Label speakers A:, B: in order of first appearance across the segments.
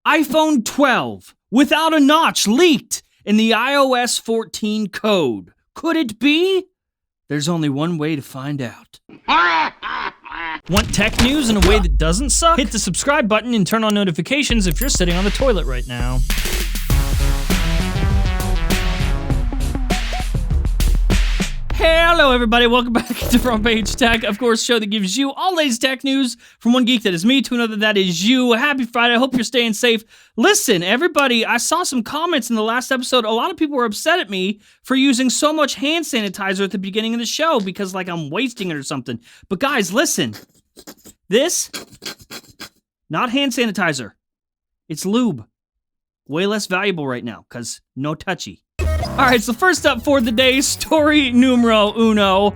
A: iPhone 12 without a notch leaked in the iOS 14 code. Could it be? There's only one way to find out. Want tech news in a way that doesn't suck? Hit the subscribe button and turn on notifications if you're sitting on the toilet right now. Hello everybody, welcome back to Front Page Tech, of course, show that gives you all latest tech news from one geek that is me to another that is you. Happy Friday, I hope you're staying safe. Listen, everybody, I saw some comments in the last episode. A lot of people were upset at me for using so much hand sanitizer at the beginning of the show because like I'm wasting it or something. But guys, listen, this, not hand sanitizer, it's lube. Way less valuable right now because no touchy. Alright, so first up for the day, story numero uno.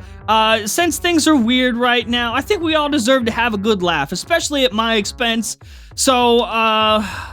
A: Since things are weird right now, I think we all deserve to have a good laugh, especially at my expense. So,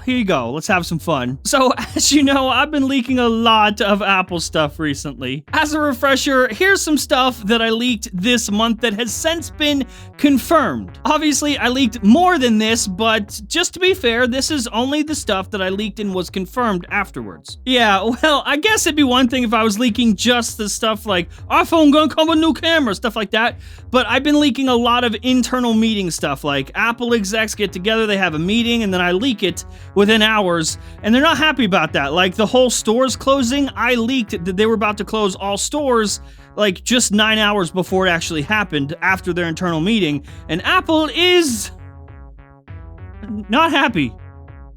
A: here you go. Let's have some fun. So, as you know, I've been leaking a lot of Apple stuff recently. As a refresher, here's some stuff that I leaked this month that has since been confirmed. Obviously, I leaked more than this, but just to be fair, this is only the stuff that I leaked and was confirmed afterwards. Yeah, well, I guess it'd be one thing if I was leaking just the stuff like, iPhone gonna come with new camera, stuff like that, but I've been leaking a lot of internal meeting stuff, like Apple execs get together, they have a meeting, and then I leak it within hours, and they're not happy about that. Like the whole stores closing, I leaked that they were about to close all stores like just 9 hours before it actually happened after their internal meeting, and Apple is not happy,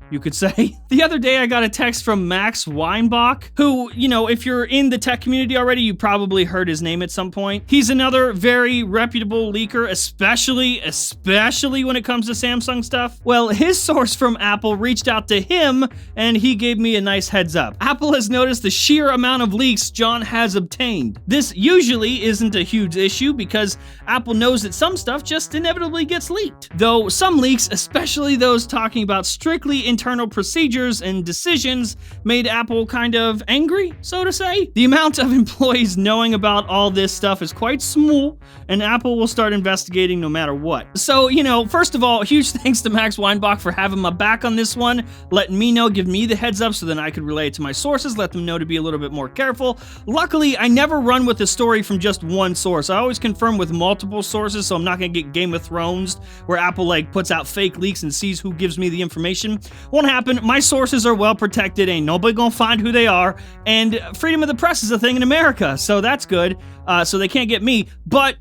A: you could say. The other day I got a text from Max Weinbach, who, you know, if you're in the tech community already, you probably heard his name at some point. He's another very reputable leaker, especially when it comes to Samsung stuff. Well, his source from Apple reached out to him and he gave me a nice heads up. Apple has noticed the sheer amount of leaks John has obtained. This usually isn't a huge issue because Apple knows that some stuff just inevitably gets leaked. Though some leaks, especially those talking about strictly internal procedures and decisions, made Apple kind of angry, so to say. The amount of employees knowing about all this stuff is quite small, and Apple will start investigating no matter what. So, you know, first of all, huge thanks to Max Weinbach for having my back on this one, letting me know, give me the heads up so then I could relay it to my sources, let them know to be a little bit more careful. Luckily, I never run with a story from just one source. I always confirm with multiple sources, so I'm not gonna get Game of Thrones, where Apple like puts out fake leaks and sees who gives me the information. Won't happen. My sources are well protected, ain't nobody gonna find who they are, and freedom of the press is a thing in America, so that's good, so they can't get me, but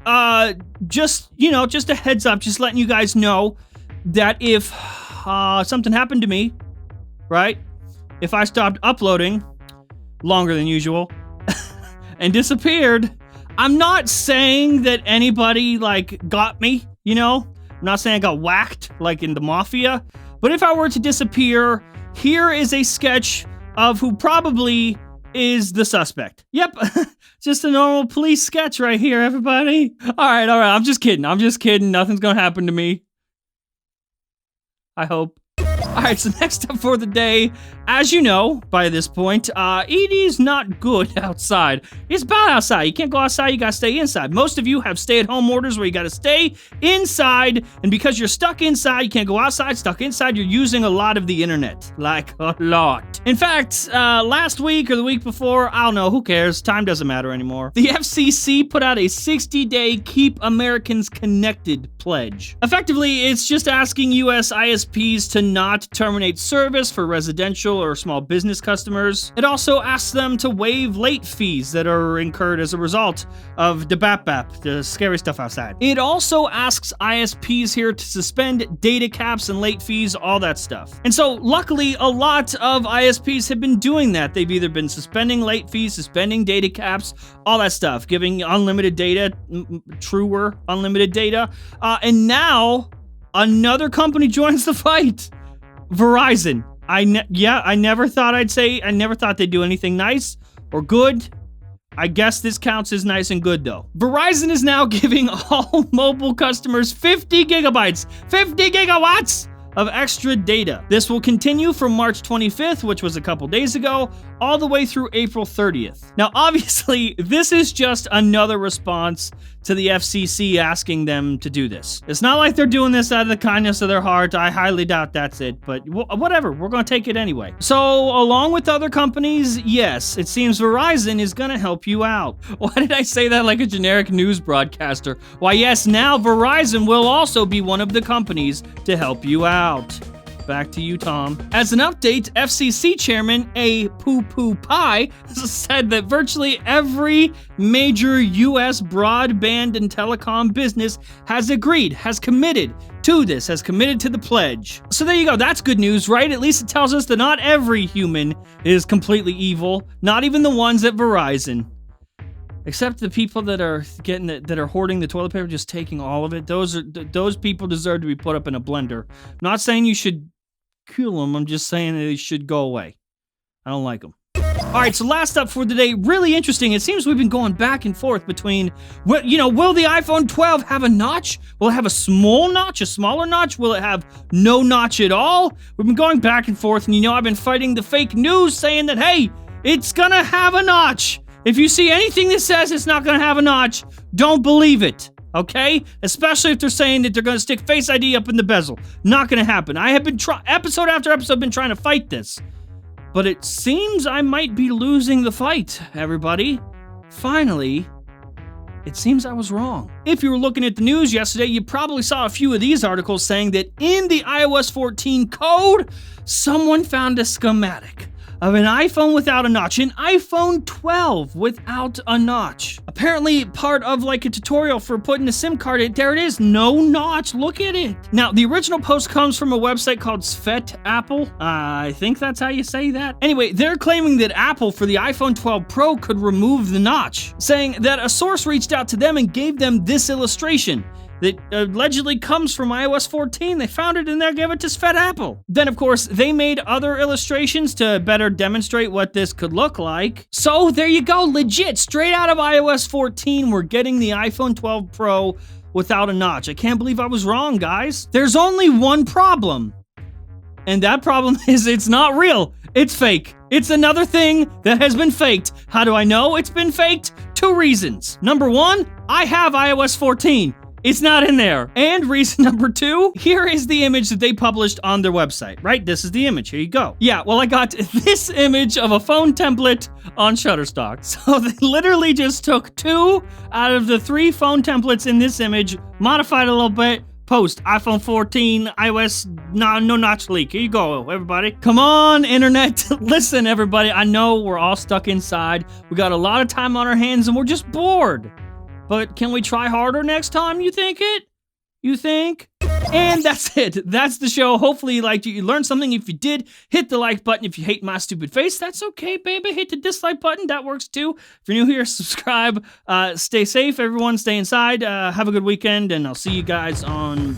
A: just, you know, just a heads up, just letting you guys know that if something happened to me, right, if I stopped uploading longer than usual and disappeared, I'm not saying that anybody, like, got me, you know, I'm not saying I got whacked, like in the Mafia, but if I were to disappear, here is a sketch of who probably is the suspect. Yep, just a normal police sketch right here, everybody. All right, I'm just kidding. Nothing's gonna happen to me. I hope. All right, so next up for the day, as you know by this point, it is not good outside. It's bad outside. You can't go outside, you gotta stay inside. Most of you have stay-at-home orders where you gotta stay inside, and because you're stuck inside, you can't go outside, stuck inside, you're using a lot of the internet. Like, a lot. In fact, last week or the week before, I don't know, who cares? Time doesn't matter anymore. The FCC put out a 60-day Keep Americans Connected pledge. Effectively, it's just asking US ISPs to not terminate service for residential or small business customers. It also asks them to waive late fees that are incurred as a result of the BAP, the scary stuff outside. It also asks ISPs here to suspend data caps and late fees, all that stuff. And so luckily, a lot of ISPs have been doing that. They've either been suspending late fees, suspending data caps, all that stuff, giving unlimited data, truer unlimited data, and now another company joins the fight. Verizon. I never thought they'd do anything nice or good. I guess this counts as nice and good though. Verizon is now giving all mobile customers 50 gigabytes, 50 gigawatts of extra data. This will continue from March 25th, which was a couple days ago, all the way through April 30th. Now, obviously, this is just another response to the FCC asking them to do this. It's not like they're doing this out of the kindness of their heart. I highly doubt that's it, but whatever. We're going to take it anyway. So, along with other companies, yes, it seems Verizon is going to help you out. Why did I say that like a generic news broadcaster? Why, yes, now Verizon will also be one of the companies to help you out. Back to you, Tom. As an update, FCC Chairman A. Poo Poo Pie said that virtually every major U.S. broadband and telecom business has committed to this, has committed to the pledge. So there you go. That's good news, right? At least it tells us that not every human is completely evil, not even the ones at Verizon. Except the people that are hoarding the toilet paper, just taking all of it. Those people deserve to be put up in a blender. I'm not saying you should kill them. I'm just saying they should go away. I don't like them. All right, so last up for today, really interesting. It seems we've been going back and forth between, will the iPhone 12 have a notch? Will it have a small notch, a smaller notch? Will it have no notch at all? We've been going back and forth, and I've been fighting the fake news saying that, hey, it's gonna have a notch. If you see anything that says it's not gonna have a notch, don't believe it. Okay? Especially if they're saying that they're going to stick Face ID up in the bezel. Not going to happen. I have been episode after episode been trying to fight this. But it seems I might be losing the fight, everybody. Finally, it seems I was wrong. If you were looking at the news yesterday, you probably saw a few of these articles saying that in the iOS 14 code, someone found a schematic of an iPhone without a notch, an iPhone 12 without a notch. Apparently part of like a tutorial for putting a SIM card in. There it is, no notch, look at it. Now, the original post comes from a website called Svet Apple. I think that's how you say that. Anyway, they're claiming that Apple for the iPhone 12 Pro could remove the notch, saying that a source reached out to them and gave them this illustration that allegedly comes from iOS 14. They found it in there, gave it to Svet Apple. Then, of course, they made other illustrations to better demonstrate what this could look like. So there you go, legit, straight out of iOS 14, we're getting the iPhone 12 Pro without a notch. I can't believe I was wrong, guys. There's only one problem, and that problem is it's not real. It's fake. It's another thing that has been faked. How do I know it's been faked? 2 reasons. Number 1, I have iOS 14. It's not in there. And reason number 2, here is the image that they published on their website, right? This is the image. Here you go. Yeah, well, I got this image of a phone template on Shutterstock. So they literally just took 2 out of the 3 phone templates in this image, modified a little bit, post iPhone 14, iOS, no notch leak. Here you go, everybody. Come on, internet. Listen, everybody. I know we're all stuck inside. We got a lot of time on our hands and we're just bored. But can we try harder next time, you think it? You think? And that's it. That's the show. Hopefully you liked it. You learned something. If you did, hit the like button. If you hate my stupid face, that's okay, baby. Hit the dislike button. That works too. If you're new here, subscribe. Stay safe, everyone. Stay inside. Have a good weekend, and I'll see you guys on